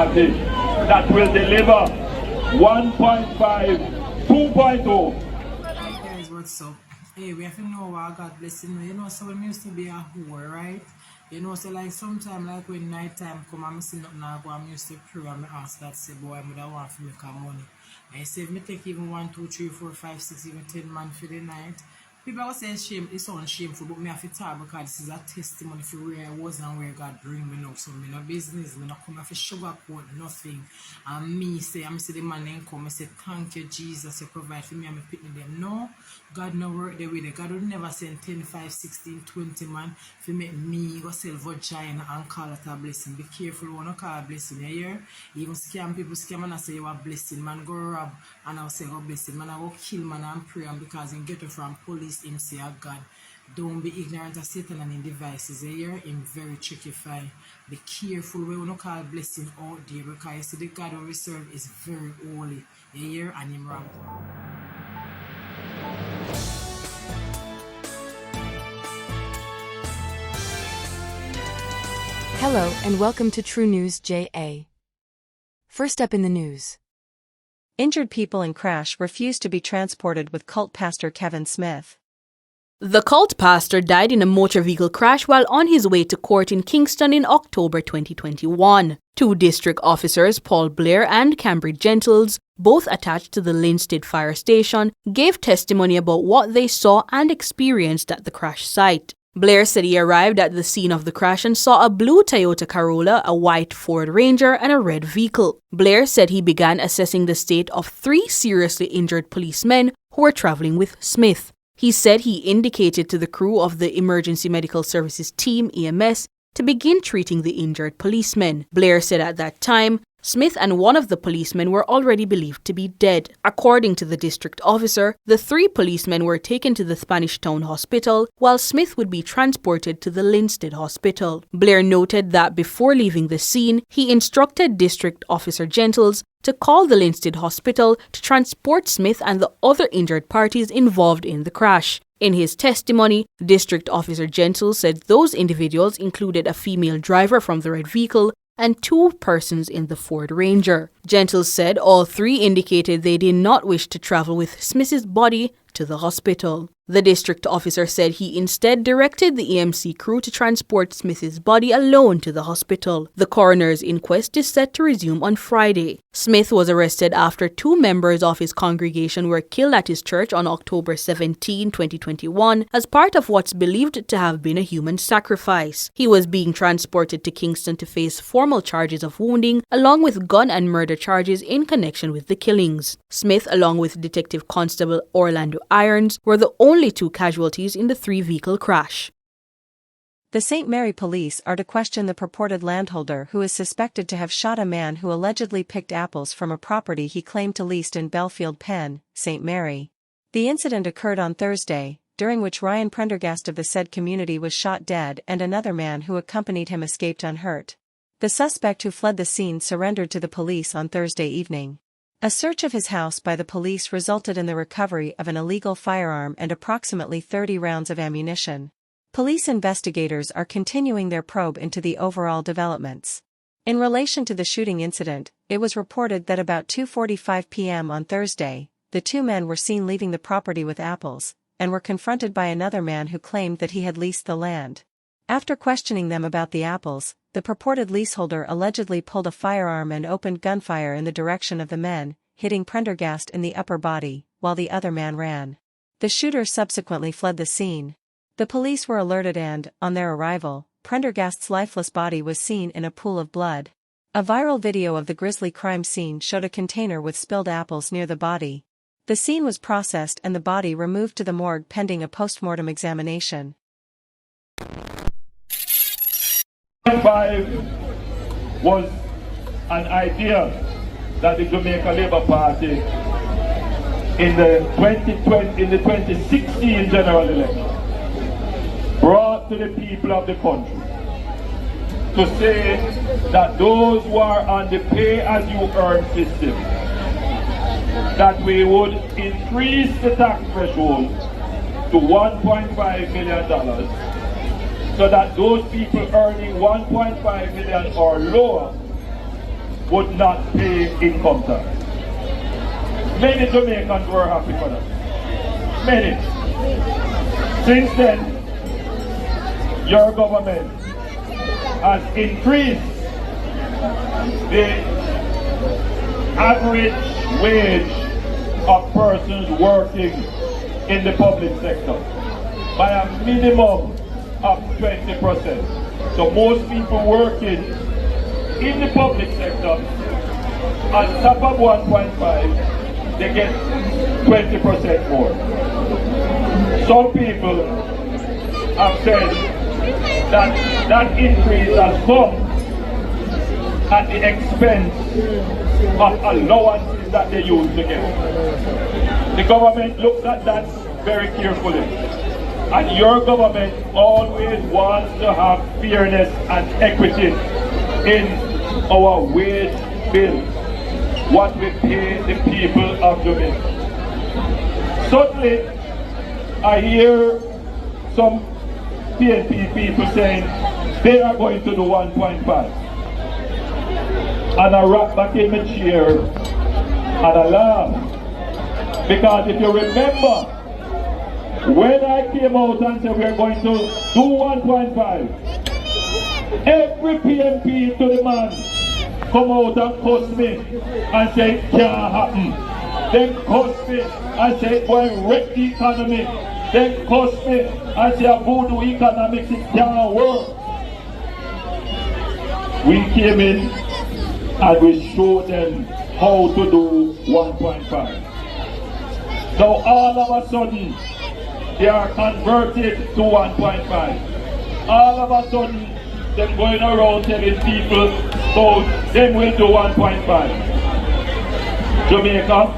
that will deliver 1.5, 2.0. Right, guys, what's up? Hey, we have to know what God bless you. You know, so when we used to be a whore, right? You know, so like sometimes, like when night time come, I'm sitting up now, I'm used to pray and I ask that, say, boy, I want to make money. I say, if me take even 1, 2, 3, 4, 5, 6, even 10 man for the night, people will say it sounds shameful, but me have to talk because this is a testimony for where I was and where God bring me now. So me no business, me not come here for sugarcoat nothing. And me say, I'm see the man then come, I say, thank you Jesus, you provide for me and me picking them. No, God no work there with it. God would never send 10, 5, 16, 20 man for make me go sell vagina and call it a blessing. Be careful when you call a blessing, you hear? Even scam people scam and I say you are blessing. Man go rob and I'll say go blessing. Man I go kill man and pray and because him get it from police him say God. Don't be ignorant of Satan and in devices. You hear? Him very tricky fine. Be careful when you don't call blessing out there because you see the God we serve is very holy. You hear? And him wrong. Hello and welcome to True News JA. First up in the news. Injured people in crash refuse to be transported with cult pastor Kevin Smith. The cult pastor died in a motor vehicle crash while on his way to court in Kingston in October 2021. Two district officers, Paul Blair and Cambridge Gentles, both attached to the Linstead fire station, gave testimony about what they saw and experienced at the crash site. Blair said he arrived at the scene of the crash and saw a blue Toyota Corolla, a white Ford Ranger, and a red vehicle. Blair said he began assessing the state of 3 seriously injured policemen who were traveling with Smith. He said he indicated to the crew of the Emergency Medical Services Team, EMS, to begin treating the injured policemen. Blair said at that time, Smith and one of the policemen were already believed to be dead. According to the district officer, the 3 policemen were taken to the Spanish Town Hospital, while Smith would be transported to the Linstead Hospital. Blair noted that before leaving the scene, he instructed District Officer Gentles to call the Linstead Hospital to transport Smith and the other injured parties involved in the crash. In his testimony, District Officer Gentles said those individuals included a female driver from the red vehicle and 2 persons in the Ford Ranger. Gentles said all 3 indicated they did not wish to travel with Smith's body to the hospital. The district officer said he instead directed the EMC crew to transport Smith's body alone to the hospital. The coroner's inquest is set to resume on Friday. Smith was arrested after 2 members of his congregation were killed at his church on October 17, 2021, as part of what's believed to have been a human sacrifice. He was being transported to Kingston to face formal charges of wounding, along with gun and murder charges in connection with the killings. Smith, along with Detective Constable Orlando Irons, were the only 2 casualties in the 3-vehicle crash. The St. Mary police are to question the purported landholder who is suspected to have shot a man who allegedly picked apples from a property he claimed to lease in Belfield Pen, St. Mary. The incident occurred on Thursday, during which Ryan Prendergast of the said community was shot dead and another man who accompanied him escaped unhurt. The suspect who fled the scene surrendered to the police on Thursday evening. A search of his house by the police resulted in the recovery of an illegal firearm and approximately 30 rounds of ammunition. Police investigators are continuing their probe into the overall developments. In relation to the shooting incident, it was reported that about 2:45 p.m. on Thursday, the 2 men were seen leaving the property with apples, and were confronted by another man who claimed that he had leased the land. After questioning them about the apples, the purported leaseholder allegedly pulled a firearm and opened gunfire in the direction of the men, hitting Prendergast in the upper body, while the other man ran. The shooter subsequently fled the scene. The police were alerted and, on their arrival, Prendergast's lifeless body was seen in a pool of blood. A viral video of the grisly crime scene showed a container with spilled apples near the body. The scene was processed and the body removed to the morgue pending a post-mortem examination. 5 was an idea that the Jamaica Labour Party in the 2016 general election brought to the people of the country to say that those who are on the pay-as-you-earn system, that we would increase the tax threshold to $1.5 million so that those people earning $1.5 million or lower would not pay income tax. Many Jamaicans were happy for that. Many. Since then, your government has increased the average wage of persons working in the public sector by a minimum of 20%. So most people working in the public sector, on top of 1.5, they get 20% more. Some people have said that that increase has come at the expense of allowances that they used to get. The government looked at that very carefully. And your government always wants to have fairness and equity in our wage bill, what we pay the people of Jamaica. Suddenly, I hear some PNP people saying they are going to do 1.5. And I rock back in my chair and I laugh. Because if you remember, when I came out and said we are going to do 1.5, every PNP to the man come out and cuss me and say it can't happen. Then cuss me and say it will wreck the economy. Then cuss me and say a voodoo economics, it can't work. We came in and we showed them how to do 1.5. Now all of a sudden, they are converted to 1.5. All of a sudden, they're going around telling people, so them will do 1.5. Jamaica,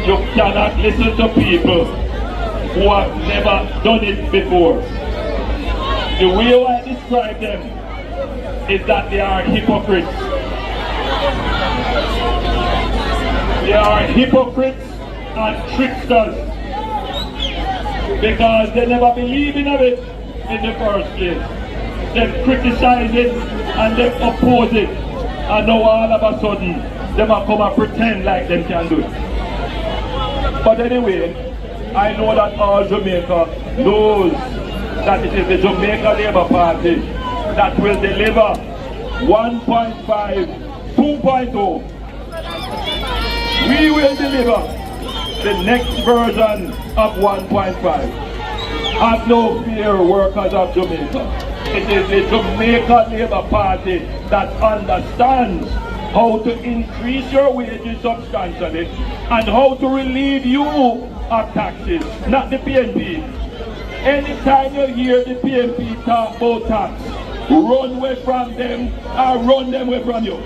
you cannot listen to people who have never done it before. The way I describe them is that they are hypocrites. They are hypocrites and tricksters. Because they never believe in it in the first place. They criticize it and they oppose it. And now all of a sudden, they might come and pretend like they can do it. But anyway, I know that all Jamaica knows that it is the Jamaica Labour Party that will deliver 1.5, 2.0. We will deliver the next version of 1.5. Have no fear, workers of Jamaica. It is the Jamaica Labour Party that understands how to increase your wages substantially and how to relieve you of taxes, not the PNP. Anytime you hear the PNP talk about tax, run away from them or run them away from you.